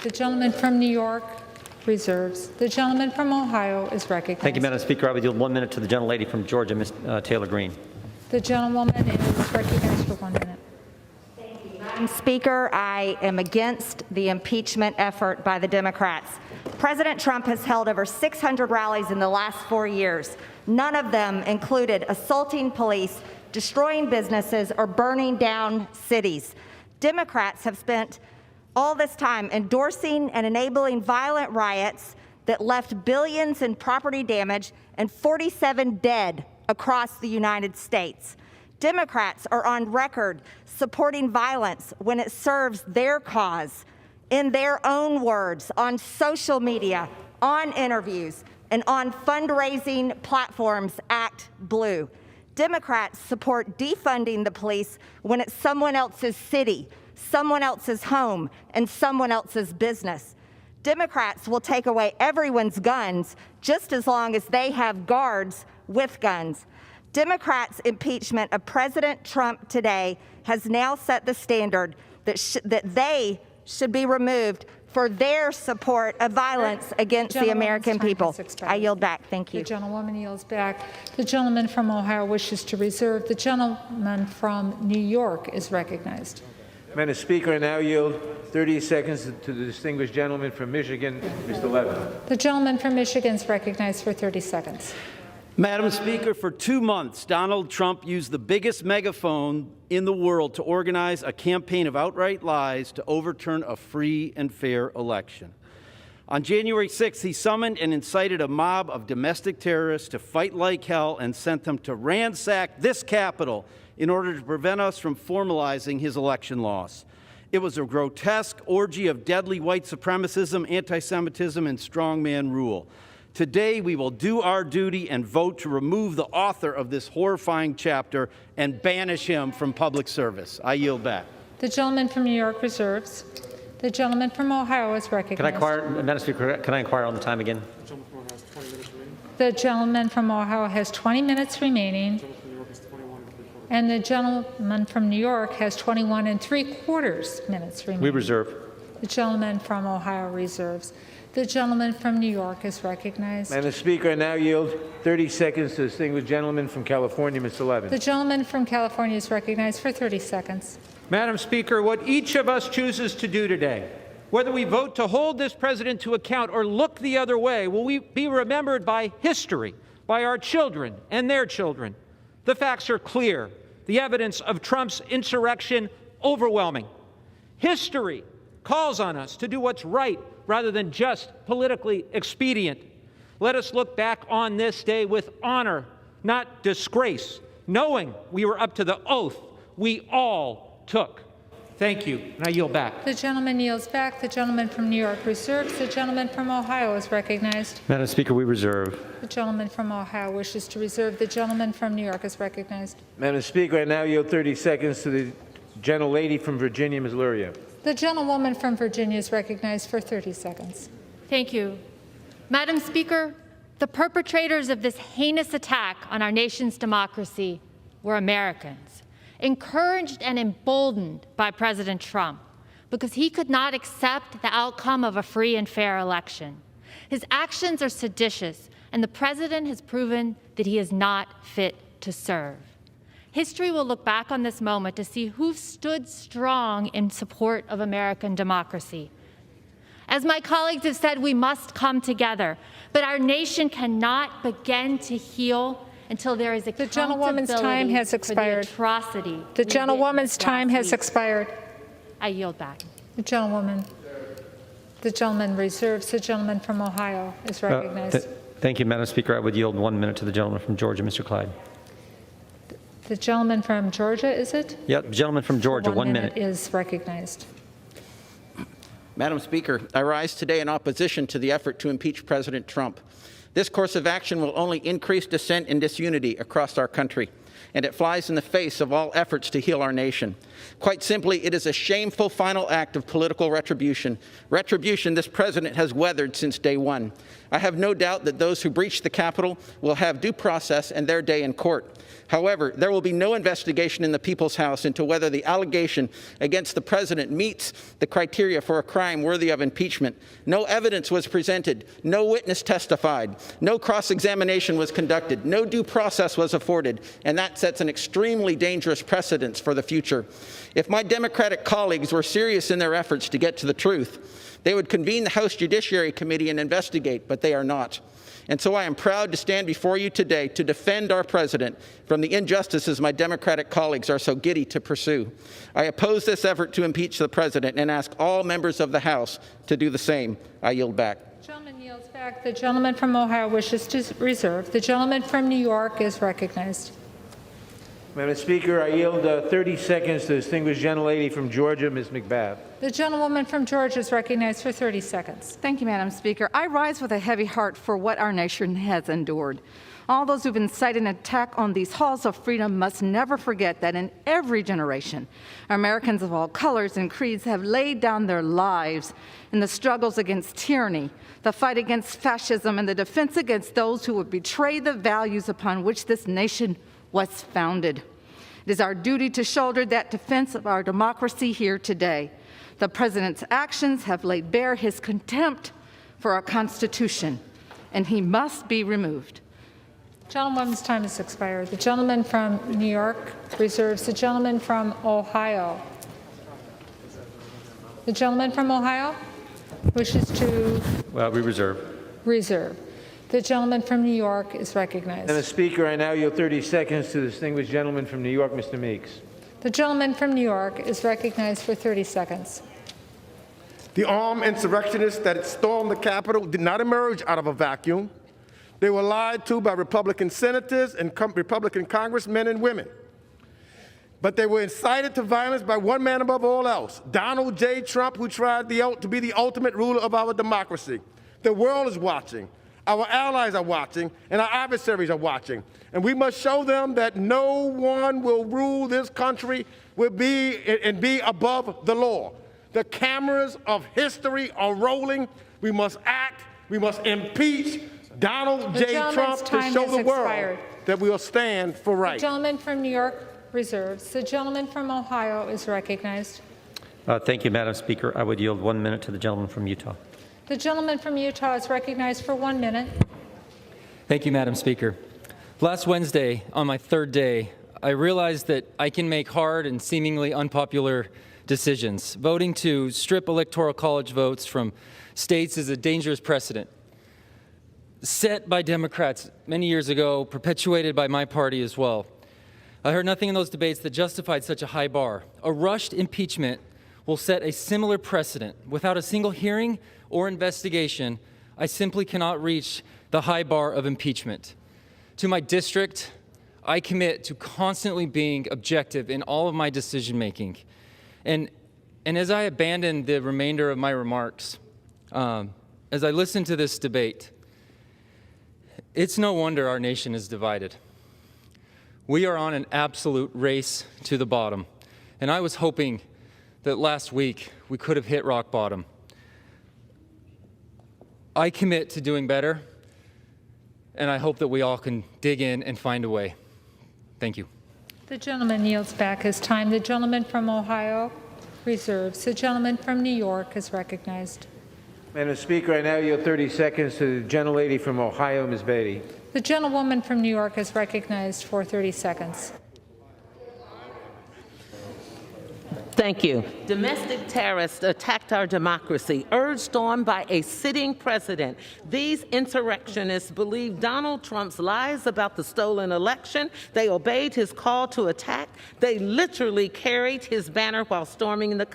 The gentleman from New York reserves. The gentleman from Ohio is recognized. Thank you, Madam Speaker. I would yield 1 minute to the gentlelady from Georgia, Ms. Taylor Greene. The gentlewoman is recognized for 1 minute. Thank you, Madam Speaker. I am against the impeachment effort by the Democrats. President Trump has held over 600 rallies in the last 4 years. None of them included assaulting police, destroying businesses, or burning down cities. Democrats have spent all this time endorsing and enabling violent riots that left billions in property damage and 47 dead across the United States. Democrats are on record supporting violence when it serves their cause, in their own words, on social media, on interviews, and on fundraising platforms Act Blue. Democrats support defunding the police when it's someone else's city, someone else's home, and someone else's business. Democrats will take away everyone's guns just as long as they have guards with guns. Democrats' impeachment of President Trump today has now set the standard that they should be removed for their support of violence against the American people. I yield back. Thank you. The gentlewoman yields back. The gentleman from Ohio wishes to reserve. The gentleman from New York is recognized. Madam Speaker, I now yield 30 seconds to the distinguished gentleman from Michigan, Mr. Levin. The gentleman from Michigan is recognized for 30 seconds. Madam Speaker, for 2 months, Donald Trump used the biggest megaphone in the world to organize a campaign of outright lies to overturn a free and fair election. On January 6th, he summoned and incited a mob of domestic terrorists to fight like hell and sent them to ransack this Capitol in order to prevent us from formalizing his election loss. It was a grotesque orgy of deadly white supremacism, anti-Semitism, and strongman rule. Today, we will do our duty and vote to remove the author of this horrifying chapter and banish him from public service. I yield back. The gentleman from New York reserves. The gentleman from Ohio is recognized. Madam Speaker, can I inquire on the time again? The gentleman from Ohio has 20 minutes remaining. And the gentleman from New York has 21 3/4 minutes remaining. We reserve. The gentleman from Ohio reserves. The gentleman from New York is recognized. Madam Speaker, I now yield 30 seconds to the distinguished gentleman from California, Mr. Levin. The gentleman from California is recognized for 30 seconds. Madam Speaker, what each of us chooses to do today, whether we vote to hold this president to account or look the other way, will we be remembered by history, by our children and their children. The facts are clear. The evidence of Trump's insurrection overwhelming. History calls on us to do what's right rather than just politically expedient. Let us look back on this day with honor, not disgrace, knowing we were up to the oath we all took. Thank you, and I yield back. The gentleman yields back. The gentleman from New York reserves. The gentleman from Ohio is recognized. Madam Speaker, we reserve. The gentleman from Ohio wishes to reserve. The gentleman from New York is recognized. Madam Speaker, I now yield 30 seconds to the gentlelady from Virginia, Ms. Luria. The gentlewoman from Virginia is recognized for 30 seconds. Thank you. Madam Speaker, the perpetrators of this heinous attack on our nation's democracy were Americans, encouraged and emboldened by President Trump because he could not accept the outcome of a free and fair election. His actions are seditious, and the president has proven that he is not fit to serve. History will look back on this moment to see who stood strong in support of American democracy. As my colleagues have said, we must come together, but our nation cannot begin to heal until there is accountability. The gentlewoman's time has expired. For the atrocity. The gentlewoman's time has expired. I yield back. The gentleman reserves. The gentleman from Ohio is recognized. Thank you, Madam Speaker. I would yield 1 minute to the gentleman from Georgia, Mr. Clyde. The gentleman from Georgia, is it? Yep, the gentleman from Georgia, 1 minute is recognized. Madam Speaker, I rise today in opposition to the effort to impeach President Trump. This course of action will only increase dissent and disunity across our country. and it flies in the face of all efforts to heal our nation. Quite simply, it is a shameful final act of political retribution, retribution this president has weathered since day one. I have no doubt that those who breached the Capitol will have due process and their day in court. However, there will be no investigation in the People's House into whether the allegation against the president meets the criteria for a crime worthy of impeachment. No evidence was presented, no witness testified, no cross-examination was conducted, no due process was afforded, and that sets an extremely dangerous precedent for the future. If my Democratic colleagues were serious in their efforts to get to the truth, they would convene the House Judiciary Committee and investigate, but they are not. And so I am proud to stand before you today to defend our president from the injustices my Democratic colleagues are so giddy to pursue. I oppose this effort to impeach the president and ask all members of the House to do the same. I yield back. The gentleman yields back. The gentleman from Ohio wishes to reserve. The gentleman from New York is recognized. Madam Speaker, I yield 30 seconds to the distinguished gentlelady from Georgia, Ms. McBath. The gentlewoman from Georgia is recognized for 30 seconds. Thank you, Madam Speaker. I rise with a heavy heart for what our nation has endured. All those who've incited an attack on these halls of freedom must never forget that in every generation, Americans of all colors and creeds have laid down their lives in the struggles against tyranny, the fight against fascism, and the defense against those who would betray the values upon which this nation was founded. It is our duty to shoulder that defense of our democracy here today. The president's actions have laid bare his contempt for our Constitution, and he must be removed. Gentlewoman's time has expired. The gentleman from New York reserves. The gentleman from Ohio. The gentleman from Ohio wishes to We reserve. reserve. The gentleman from New York is recognized. Madam Speaker, I now yield 30 seconds to the distinguished gentleman from New York, Mr. Meeks. The gentleman from New York is recognized for 30 seconds. The armed insurrectionists that stormed the Capitol did not emerge out of a vacuum. They were lied to by Republican senators and Republican congressmen and women. But they were incited to violence by one man above all else, Donald J. Trump, who tried to be the ultimate ruler of our democracy. The world is watching. Our allies are watching, and our adversaries are watching. And we must show them that no one will rule this country and be above the law. The cameras of history are rolling. We must act. We must impeach Donald J. Trump to show the world that we will stand for right. The gentleman from New York reserves. The gentleman from Ohio is recognized. Thank you, Madam Speaker. I would yield 1 minute to the gentleman from Utah. The gentleman from Utah is recognized for 1 minute. Thank you, Madam Speaker. Last Wednesday, on my third day, I realized that I can make hard and seemingly unpopular decisions. Voting to strip Electoral College votes from states is a dangerous precedent set by Democrats many years ago, perpetuated by my party as well. I heard nothing in those debates that justified such a high bar. A rushed impeachment will set a similar precedent. Without a single hearing or investigation, I simply cannot reach the high bar of impeachment. To my district, I commit to constantly being objective in all of my decision-making. And as I abandon the remainder of my remarks, as I listen to this debate, it's no wonder our nation is divided. We are on an absolute race to the bottom. And I was hoping that last week we could have hit rock bottom. I commit to doing better, and I hope that we all can dig in and find a way. Thank you. The gentleman yields back his time. The gentleman from Ohio reserves. The gentleman from New York is recognized. Madam Speaker, I now yield 30 seconds to the gentlelady from Ohio, Ms. Beatty. The gentlewoman from New York is recognized for 30 seconds. Thank you. Domestic terrorists attacked our democracy, urged on by a sitting president. These insurrectionists believe Donald Trump's lies about the stolen election. They obeyed his call to attack. They literally carried his banner while storming the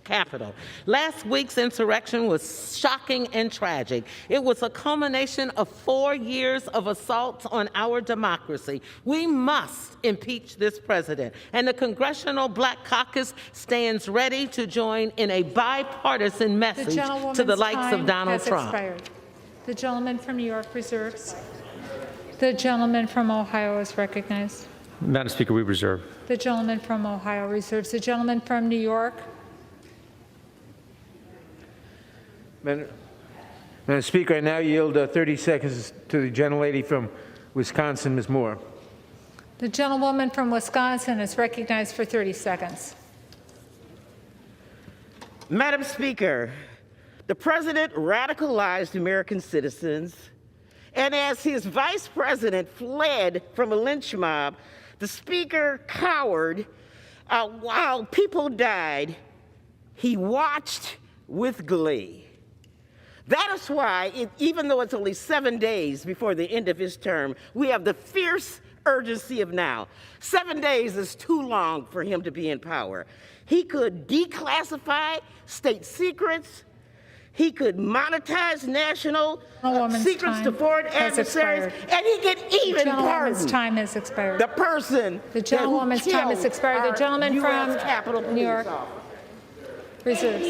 Capitol. Last week's insurrection was shocking and tragic. It was a culmination of 4 years of assaults on our democracy. We must impeach this president, and the Congressional Black Caucus stands ready to join in a bipartisan message to the likes of Donald Trump. Expired. The gentleman from New York reserves. The gentleman from Ohio is recognized. Madam Speaker, we reserve. The gentleman from Ohio reserves. The gentleman from New York. Madam Speaker, I now yield 30 seconds to the gentlelady from Wisconsin, Ms. Moore. The gentlewoman from Wisconsin is recognized for 30 seconds. Madam Speaker, the president radicalized American citizens, and as his vice president fled from a lynch mob, the speaker cowered while people died. He watched with glee. That is why, even though it's only 7 days before the end of his term, we have the fierce urgency of now. 7 days is too long for him to be in power. He could declassify state secrets. He could monetize national secrets to foreign adversaries, and he could even pardon. Time has expired. The person. The gentlewoman's time has expired. The gentleman from Capitol New York reserves.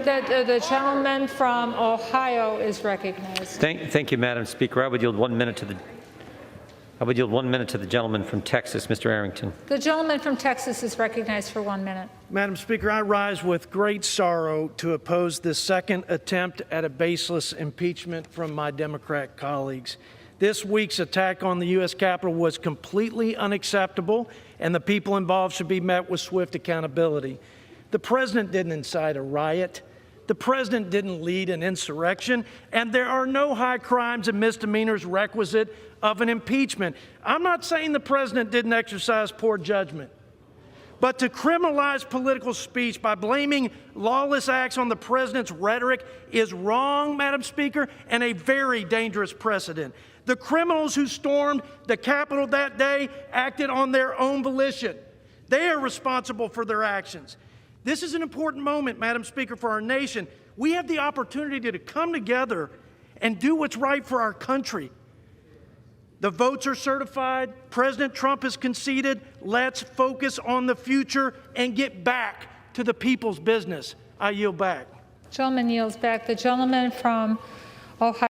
The gentleman from Ohio is recognized. Thank you, Madam Speaker. I would yield 1 minute to the gentleman from Texas, Mr. Arrington. The gentleman from Texas is recognized for 1 minute. Madam Speaker, I rise with great sorrow to oppose this second attempt at a baseless impeachment from my Democrat colleagues. This week's attack on the U.S. Capitol was completely unacceptable, and the people involved should be met with swift accountability. The president didn't incite a riot. The president didn't lead an insurrection, and there are no high crimes and misdemeanors requisite of an impeachment. I'm not saying the president didn't exercise poor judgment, but to criminalize political speech by blaming lawless acts on the president's rhetoric is wrong, Madam Speaker, and a very dangerous precedent. The criminals who stormed the Capitol that day acted on their own volition. They are responsible for their actions. This is an important moment, Madam Speaker, for our nation. We have the opportunity to come together and do what's right for our country. The votes are certified. President Trump has conceded. Let's focus on the future and get back to the people's business. I yield back. Gentleman yields back. The gentleman from Ohio.